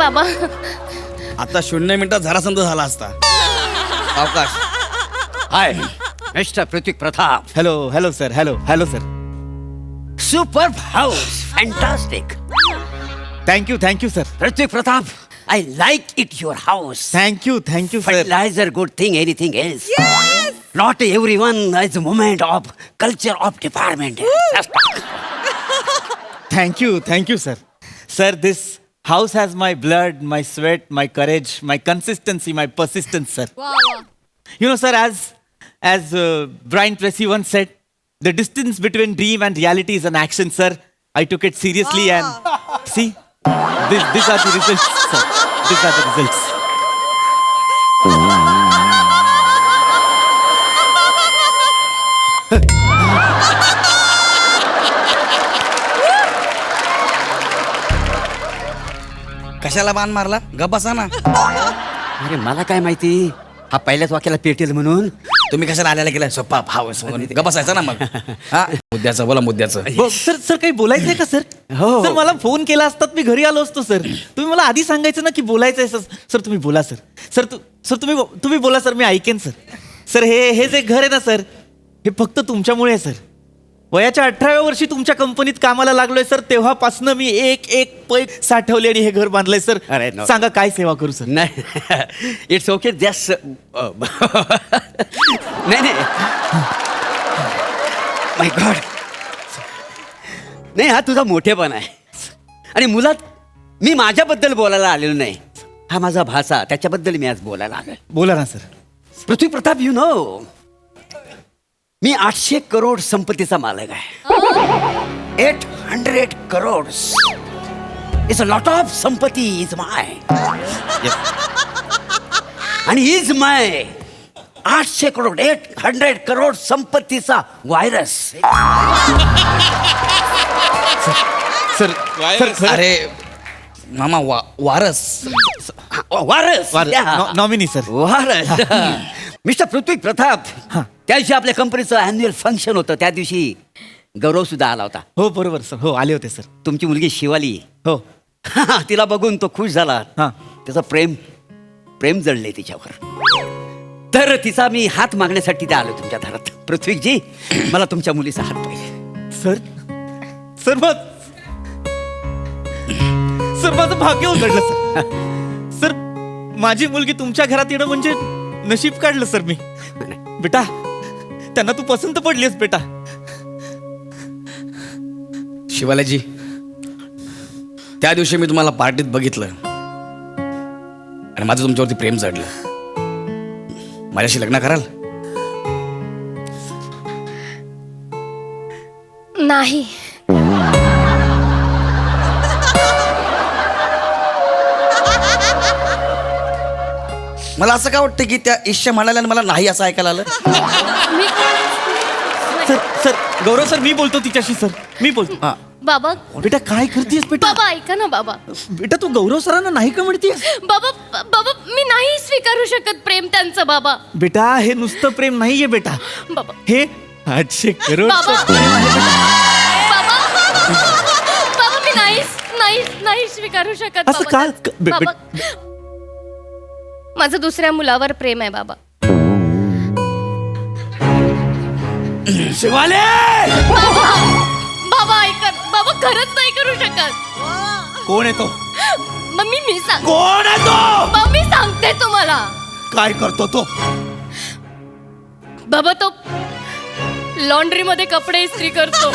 बाबा. आता 0 मिनिटात झारासंध झाला असता. अवकाश. हाय mister Prithvi Pratap. Hello sir. Hello sir. Super house fantastic. Thank you sir. Prithvi Pratap, I like it your house. Thank you sir. Fertilizer, good thing, anything else. Yes. Not everyone is a moment of culture of department. Thank you sir. Sir, this house has my blood, my sweat, my courage, my consistency, my persistence, sir. You know, sir, as Brian Tracy once said, the distance between dream and reality is an action, sir. I took it seriously and see, these are the results, sir. These are the results. कशाला बाण मारला? गप बसा ना. अरे मला काय माहिती हा पहिल्याच वाक्याला पेटेल म्हणून. तुम्ही कशाला आल्याला गेला सोपा हाऊस म्हणून गप बसायचं ना मग. हा मुद्द्याचं बोला मुद्द्याचं. सर काही बोलायचंय का सर? हो. सर मला फोन केला असतात मी घरी आलो असतो सर. तुम्ही मला आधी सांगायचं ना की बोलायचंय सर. तुम्ही बोला सर. सर तुम्ही बोला सर, मी ऐकेन सर. सर हे जे घर आहे ना सर, हे फक्त तुमच्यामुळे आहे सर. वयाच्या 18व्या वर्षी तुमच्या कंपनीत कामाला लागलोय सर. तेव्हापासनं मी एक पैक साठवले आणि हे घर बांधलंय सर. अरे no. सांगा काय सेवा करू सर? नाही इट्स ओके जस्ट नाही माय गॉड. नाही हा तुझा मोठेपणा आहे. आणि मुलात मी माझ्याबद्दल बोलायला आलेलो नाही. हा माझा भाचा, त्याच्याबद्दल मी आज बोलायला आलोय. बोला ना sir. Prithvi Pratap, you know me 800 crore संपत्तीचा मालक आहे. 800 crore is a lot of संपत्ती इज माय. आणि इज माय 800 करोड 800 करोड संपत्तीचा व्हायरस. सर अरे मामा वारस. वारस नॉमिनी सर. वारस. मिस्टर पृथ्वी प्रताप, त्या दिवशी आपल्या कंपनीचं अॅन्युअल फंक्शन होतं. त्या दिवशी गौरव सुद्धा आला होता. हो बरोबर सर. हो आले होते सर. तुमची मुलगी शिवाली. हो. तिला बघून तो खुश झाला. हा. त्याचं प्रेम जळले तिच्यावर. तर तिचा मी हात मागण्यासाठी ते आलो तुमच्या दारात. पृथ्वीजी, मला तुमच्या मुलीचा हात पाहिजे. सर माझं भाग्य उघडलं सर. सर माझी मुलगी तुमच्या घरात येणं म्हणजे नशीब काढलं सर मी. बेटा त्यांना तू पसंत पडलीस बेटा. शिवालाजी, त्या दिवशी मी तुम्हाला पार्टीत बघितलं आणि माझं तुमच्यावरती प्रेम जडलं. माझ्याशी लग्न कराल? नाही. मला असं काय वाटतं की त्या ईश्य म्हणाल्या आणि मला नाही असं ऐकायला आलं. सर गौरव सर, मी बोलतो तिच्याशी सर. मी बोलतो. हा. बाबा बेटा काय करतेस बेटा? बाबा ऐका ना बाबा. बेटा तू गौरव सरांना नाही का म्हणतेस? बाबा मी नाही स्वीकारू शकत प्रेम त्यांचं बाबा. बेटा हे नुसतं प्रेम नाहीये बेटा. बाबा हे 800 करोड बाबा बाबा मी नाही स्वीकारू शकत असं बाबा. का? बाबा माझं दुसऱ्या मुलावर प्रेम आहे बाबा. शिवाले. बाबा ऐका बाबा, खरंच नाही करू शकत. कोण आहे तो? मम्मी मी सांग. कोण आहे तो? मम्मी सांगते तुम्हाला. काय करतो तो? बाबा तो लॉन्ड्री मध्ये कपडे इस्त्री करतो.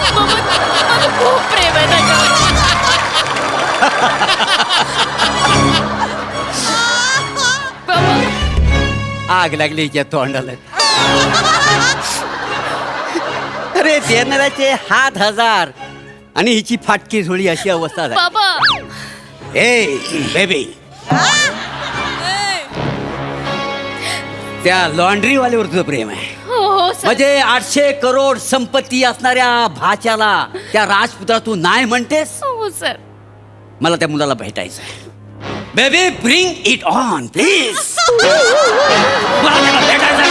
बाबा माझं खूप प्रेम आहे त्याच्यावर. आग लागली हिच्या तोंडाला. अरे देणाऱ्याचे हात 1000 आणि हिची फाटकी झोळी, अशी अवस्था आहे. बाबा ए बेबी, त्या लॉन्ड्रीवाल्यावर तुझं प्रेम आहे. हो सर. म्हणजे 800 करोड संपत्ती असणाऱ्या भाच्याला त्या राजपुत्रा तू नाही म्हणतेस. हो सर. मला त्या मुलाला भेटायचं आहे. Baby bring it on please. मला त्याला भेटायचं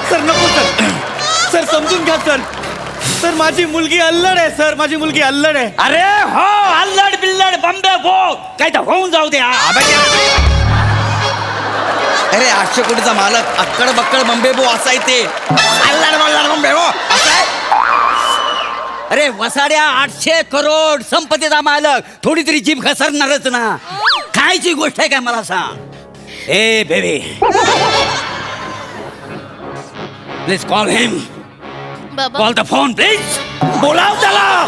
सर नको सर. सर समजून घ्या सर. सर माझी मुलगी अल्लड आहे सर, माझी मुलगी अल्लड आहे. अरे हो, अल्लड बिल्लड बंबे भो काय तर होऊन जाऊ द्या. अरे 800 कोटीचा मालक अक्कड बक्कड बंबे बो असाय ते. अल्लड बल्लड बंबे भो असं आहे? अरे वसाड्या 800 करोड संपत्तीचा मालक, थोडी तरी जीभ घसरणारच ना. खायची गोष्ट आहे काय मला सांग. ए बेबी, प्लीज कॉल हिम. बाबा कॉल द फोन प्लीज. बोलाव त्याला.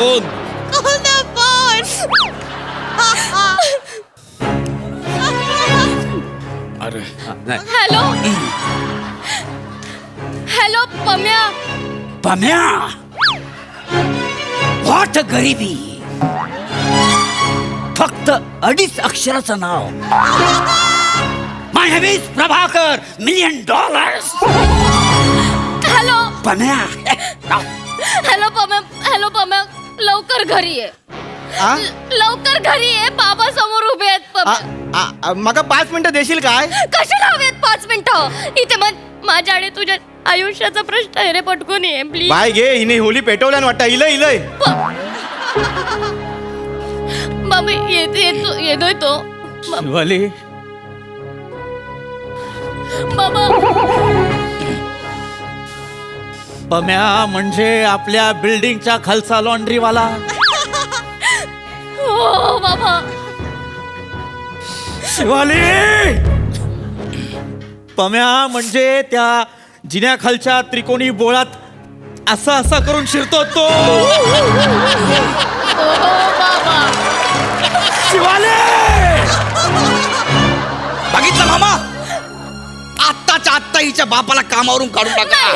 अरे hello hello Pamya. Pamya, what गरिबी. फक्त 2.5 अक्षराचं नाव. My name is Prabhakar, $1 million. Hello Pamya, hello Pamya. Hello Pamya, लवकर घरी ये. आ? लवकर घरी ये, बाबा समोर उभे आहेत पम्या. मका 5 मिनिटं देशील काय? कशाला हवेत 5 मिनिटं? इथे माझ्या आणि तुझ्या आयुष्याचा प्रश्न आहे रे, पटकून ये प्लीज. बाय घे, हिने होली पेटवल्यान वाटतं. इलय इलय. बाबा येतोय तो. शिवाली, बाबा पम्या म्हणजे आपल्या बिल्डिंगच्या खालचा लॉन्ड्रीवाला. हो बाबा. शिवाली, पम्या म्हणजे त्या जिन्याखालच्या त्रिकोणी बोळात असा असा करून शिरतो तो. हो बाबा. शिवाली, बघितलं मामा, आत्ताच्या आत्ता हिच्या बापाला कामावरून काढून टाका.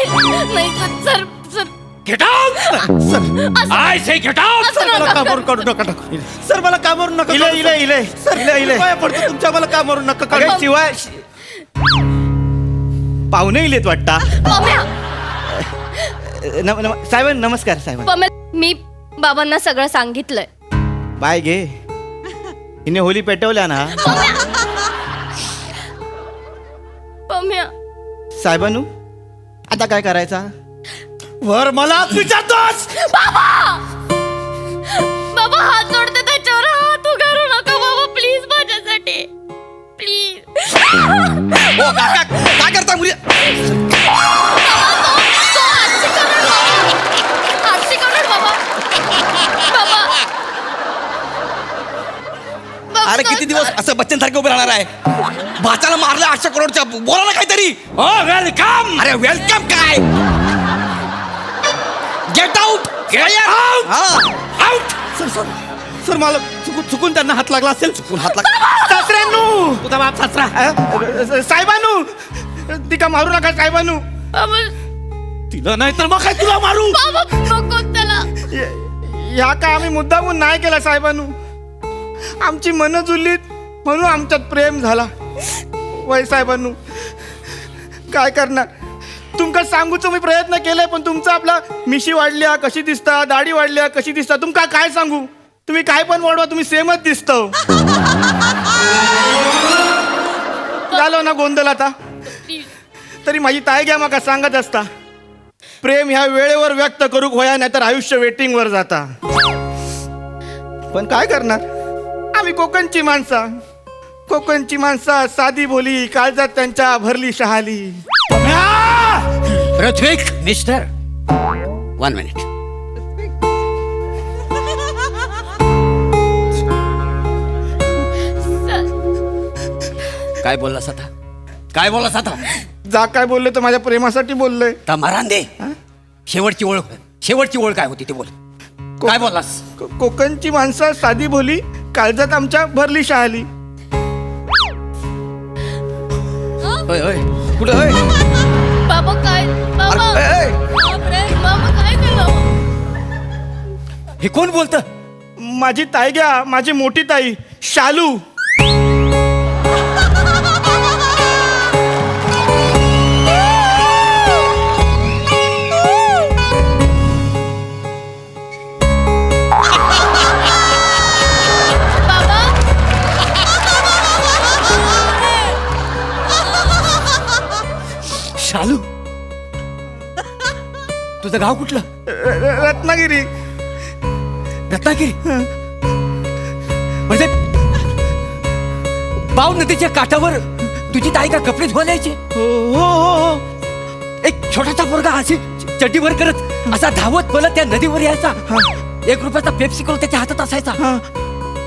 नाही सर सर गेट आउट. असं- आय से गेट आउट. असं मला नका कामावरून करू. काढू नका. सर मला कामावरून नका. इले इले इले सर, इले इले पाया पडतो तुमच्या, मला कामावरून नका काढू. शिवाय पाहुणे इलेत वाटता. पम्या साहेब नमस्कार. साहेब पम्या, मी बाबांना सगळं सांगितलंय. बाय घे, हिने होली पेटवल्या ना. पम्या साहेबानू आता काय करायचा? वर मला विचारतोस. बाबा बाबा हात जोडते त्याच्यावर. हात उगारू नका बाबा प्लीज, माझ्यासाठी प्लीज. ओ काका, काय करता मुली? अरे किती दिवस असं बच्चनसारखे उभे राहणार आहे? भाचाला मारलं 800 करोडच्या. बोला ना काहीतरी. ओ वेलकम. अरे वेलकम काय? Get out. आउट. सर मला चुकून त्यांना हात लागला असेल. चुकून हात लागला. सासऱ्यांनू, तुझा बाप सासरा. साहेबानू, ती का मारू नका साहेबानू. तिला नाही तर मग काय तुला मारू. ह्या का आम्ही मुद्दामून नाही केला साहेबानू. आमची मन जुळलीत म्हणून आमच्यात प्रेम झाला. वय साहेबांनू काय करणार. तुमका सांगूचं मी प्रयत्न केलाय, पण तुमचा आपला मिशी वाढल्या कशी दिसता, दाढी वाढल्या कशी दिसता. तुमका काय सांगू, तुम्ही काय पण वाढवा, तुम्ही सेमच दिसत. झालो ना गोंधळ आता. तरी माझी ताई घ्या मका सांगत असता, प्रेम ह्या वेळेवर व्यक्त करूक होया, नाही तर आयुष्य वेटिंग वर जाता. पण काय करणार, आम्ही कोकणची माणसा साधी बोली, काळजात त्यांच्या भरली शहाली. Ritwik, mister 1 minute. काय बोललास आता? काय बोललास आता? जा काय बोलले तर माझ्या प्रेमासाठी बोललोय. मरान दे. शेवटची ओळ काय होती ते बोल. काय बोललास? कोकणची माणसं साधी बोली, काळजात आमच्या भरली शहाली. ओय ओय, कुठं ओय? बाबा काय बाबा अरे, ए, ए. बापरे, बाबा काय केलं? हे कोण बोलत? माझी ताई घ्या, माझी मोठी ताई शालू. बाबा शालू, तुझा तुझं गाव कुठलं? रत्नागिरी. रत्नागिरी. म्हणजे पाव नदीच्या काठावर तुझी ताई का कपडे धुवायचे? हो. एक छोटासा पोरगा अशी चड्डीवर करत असा धावत पळत त्या नदीवर यायचा. 1 रुपयाचा पेप्सी करून त्याच्या हातात असायचा.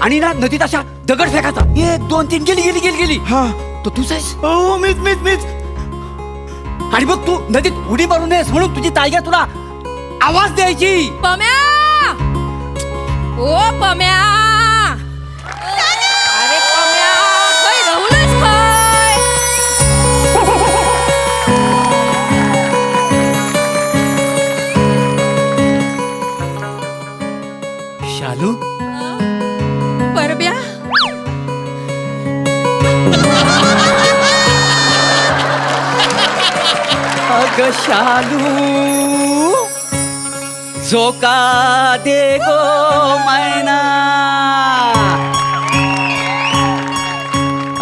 आणि ना नदीत अशा दगड फेकायचा. 1 2 3 गेली. तो तूच आहेस? हो, मीच. आणि मग तू नदीत उडी मारू नयेस म्हणून तुझी ताईगा तुला आवाज द्यायची. पम्या, ओ पम्या, अरे पम्या, काय राहुलच काय? शालू, परब्या, अग शालू, झोका दे गो मैना.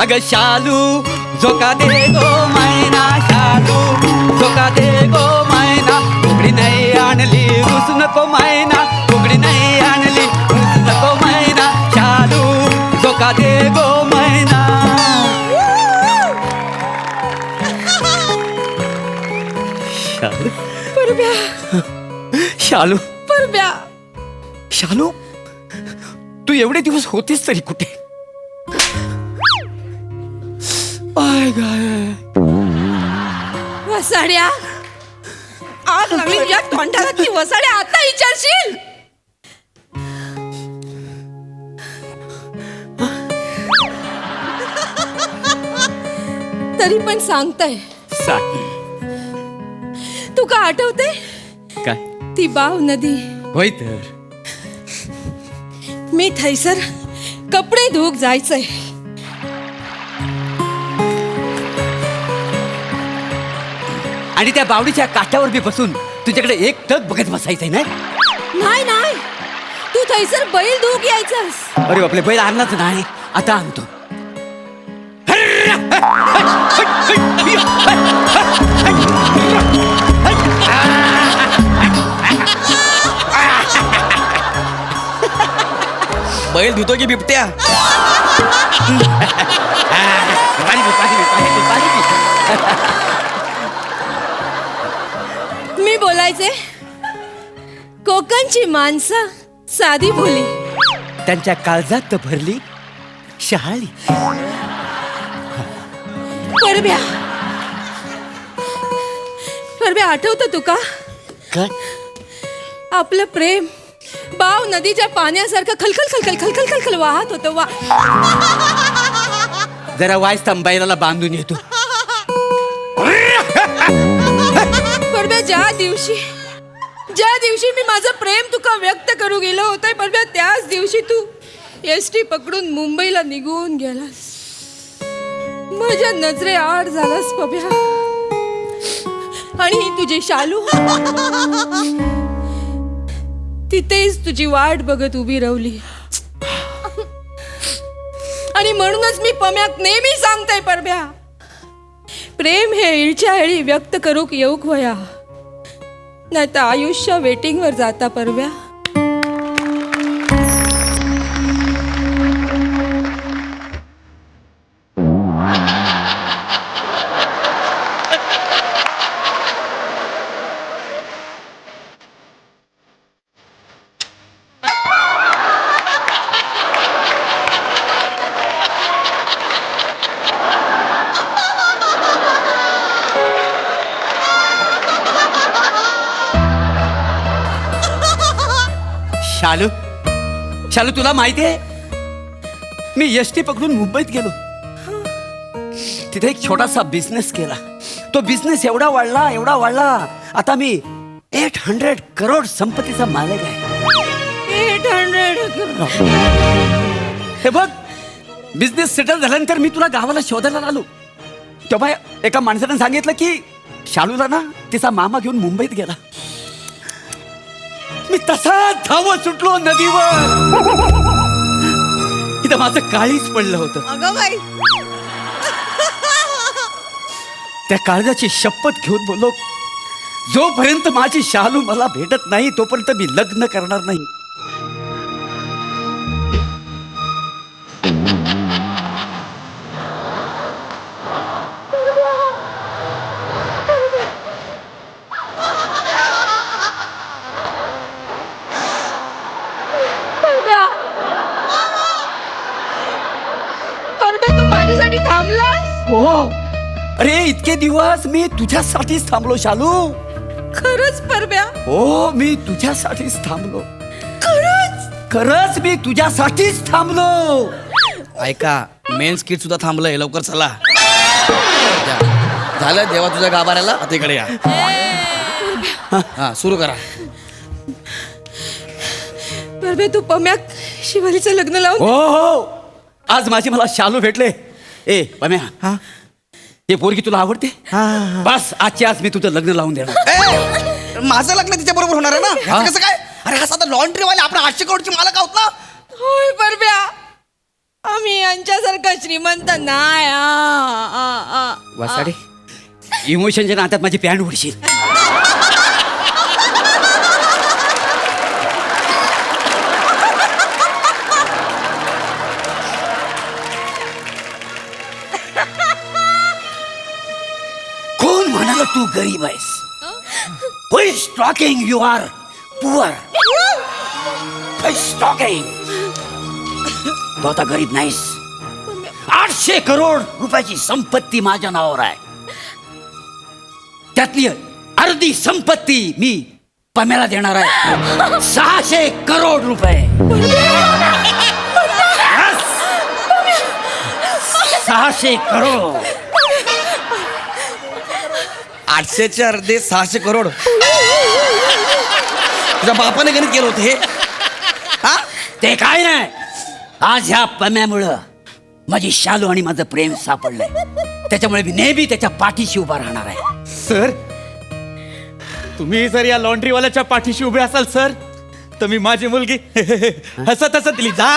अग शालू, झोका दे गो मैना. शालू, झोका दे गो मैना. उघडी नाही आणली रुसू नको मैना. उघडी नाही आणली रुसू नको मैना. शालू, झोका दे गो मैना. शालू, परब्या, शालू, परब्या, शालू, तू एवढे दिवस होतीस तरी कुठे? आय गाय. वसाड्या, आग लागली तुझ्या तोंडाला. ती वसाड्या आता विचारशील? तरी पण सांगताय, सांग. तू का आठवते काय? ती बाव नदी? होय तर. मी थैसर कपडे धुवूक जायचंय. आणि त्या बावडीच्या काठावर बी बसून तुझ्याकडे एक टक बघत बसायचंय ना? नाही, तू थैसर बैल धुवूक यायचंस. अरे आपले बैल आणलाच नाही, आता आणतो. बैल धुतो की बिबट्या? मी बोलायचे, कोकणची माणसं साधी भोली, त्यांच्या काळजात भरली शहाळी. परब्या, परब्या, आठवतं तुका काय? आपलं प्रेम बाव नदीच्या पाण्यासारखं खलखल खलखल खलखल खलखल वाहत होतं. जरा वाय बैलाला बांधून येतो. परब्या, ज्या दिवशी मी माझं प्रेम तुका व्यक्त करू गेलो होतं परब्या, त्याच दिवशी तू एसटी पकडून मुंबईला निघून गेलास. माझ्या नजरे आड झालास पब्या. आणि ही तुझी शालू तिथेच तुझी वाट बघत उभी राहिली. आणि म्हणूनच मी पम्याक नेहमी सांगते परब्या, प्रेम हे इळच्या वेळी व्यक्त करूक येऊक वया, नाही तर आयुष्य वेटिंग वर जाता परब्या. शालू, शालू, तुला माहितीये मी एसटी पकडून मुंबईत गेलो. तिथे एक छोटासा बिझनेस केला. तो बिझनेस एवढा वाढला, आता मी 800 करोड संपत्तीचा मालक आहे. 800 करोड. हे बघ, बिझनेस सेटल झाल्यानंतर मी तुला गावाला शोधायला आलो. तेव्हा एका माणसाने सांगितलं की शालूला ना तिचा मामा घेऊन मुंबईत गेला. मी तसा धावत सुटलो नदीवर. इथं माझं काळीच पडलं होतं. अगं बाई, त्या काळजाची शपथ घेऊन बोललो, जोपर्यंत माझी शालू मला भेटत नाही तोपर्यंत मी लग्न करणार नाही. परब्या, तू माझ्यासाठी थांबलास? हो, अरे इतके दिवस मी तुझ्यासाठीच थांबलो शालू. खरंच परब्या? हो, मी तुझ्यासाठीच थांबलो. खरंच? खरंच मी तुझ्यासाठीच थांबलो. ऐका, मेन स्किट सुद्धा थांबलंय, लवकर चला. या. झालं देवा तुझ्या गाभाऱ्याला, आता इकडे या. हा सुरू करा. परब्या, तू पम्याक शिवालीचं लग्न लावून हो हो, आज माझी मला शालू भेटले. ए पम्या, हा ते पोरगी तुला आवडते? हा बस आजच्या आज मी तुझं लग्न लावून देणार. ए, माझं लग्न तिच्या बरोबर होणार आहे ना? ह्याचं कसं काय? अरे हा साधा लॉन्ड्रीवाले आपला 800 करोडची मालक आहोत ना. होय परब्या, आम्ही यांच्यासारखा श्रीमंत नाही. वासाडे, इमोशनच्या नात्यात माझी पॅन्ट उडशील. कोण म्हणाल तू गरीब आहेस? Who is talking you are poor? Who is talking? तू आता गरीब नाहीस. 800 करोड रुपयाची संपत्ती माझ्या नावावर आहे. त्यातली अर्धी संपत्ती मी पम्याला देणार आहे. 600 करोड रुपये. Yes. 600 करोड. 800चे अर्धे 600 करोड. तुझ्या बापाने गणित केलं होतं हे? हा, ते काय नाही, आज ह्या पम्यामुळं माझी शालू आणि माझं प्रेम सापडलंय. त्याच्यामुळे मी नेहमी त्याच्या पाठीशी उभा राहणार आहे. सर, तुम्ही जर या लॉन्ड्रीवाल्याच्या पाठीशी उभे असाल सर, तर मी माझी मुलगी हसत हसत दिली जा.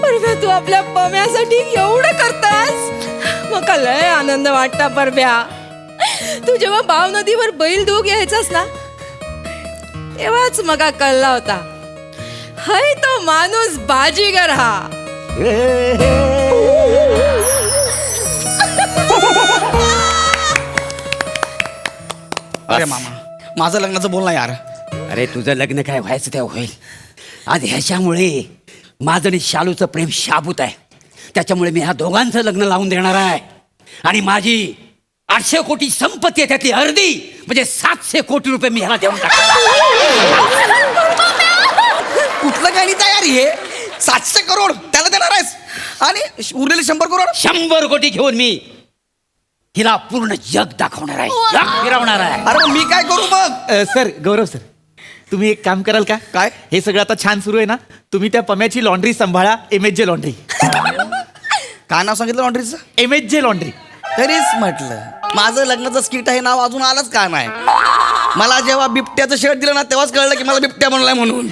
परब्या, तू आपल्या पम्यासाठी एवढं करतास, मका लय आनंद वाटता परब्या. तू जेव्हा भाव नदीवर बैल धुवूक यायचास ना, तेव्हाच मका कळला होता, हाय तो माणूस बाजीगर हा. अरे मामा, माझं लग्नाचं बोल ना यार. अरे तुझं लग्न काय व्हायचं तेव्हा होईल. आज ह्याच्यामुळे माझं आणि शालूचं प्रेम शाबूत आहे. त्याच्यामुळे मी ह्या दोघांचं लग्न लावून देणार आहे. आणि माझी 800 कोटी संपत्ती आहे, त्यातली अर्धी म्हणजे 700 कोटी रुपये मी ह्याला देऊन टाकतो. कुठलं गणित आहे यार हे? 700 करोड त्याला देणार आहेस आणि उरलेले 100 करोड? 100 कोटी घेऊन मी हिला पूर्ण जग दाखवणार आहे, जग फिरवणार आहे. अरे मग मी काय करू मग? सर, गौरव सर, तुम्ही एक काम कराल का? काय? हे सगळं आता छान सुरू आहे ना, तुम्ही त्या पम्याची लॉन्ड्री सांभाळा. MHJ laundry. काय नाव सांगितलं लॉन्ड्रीचं? MHJ laundry. तरीच म्हटलं माझं लग्नाचं स्किट आहे, नाव अजून आलंच का नाही. मला जेव्हा बिबट्याचं शर्ट दिलं ना, तेव्हाच कळलं की मला बिबट्या म्हणलाय म्हणून.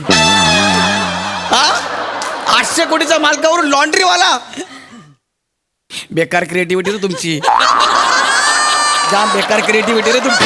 हा, 800 कोटीच्या मालकावर लॉन्ड्रीवाला. बेकार क्रिएटिव्हिटी रे तुमची, जाम बेकार क्रिएटिव्हिटी रे तुमची.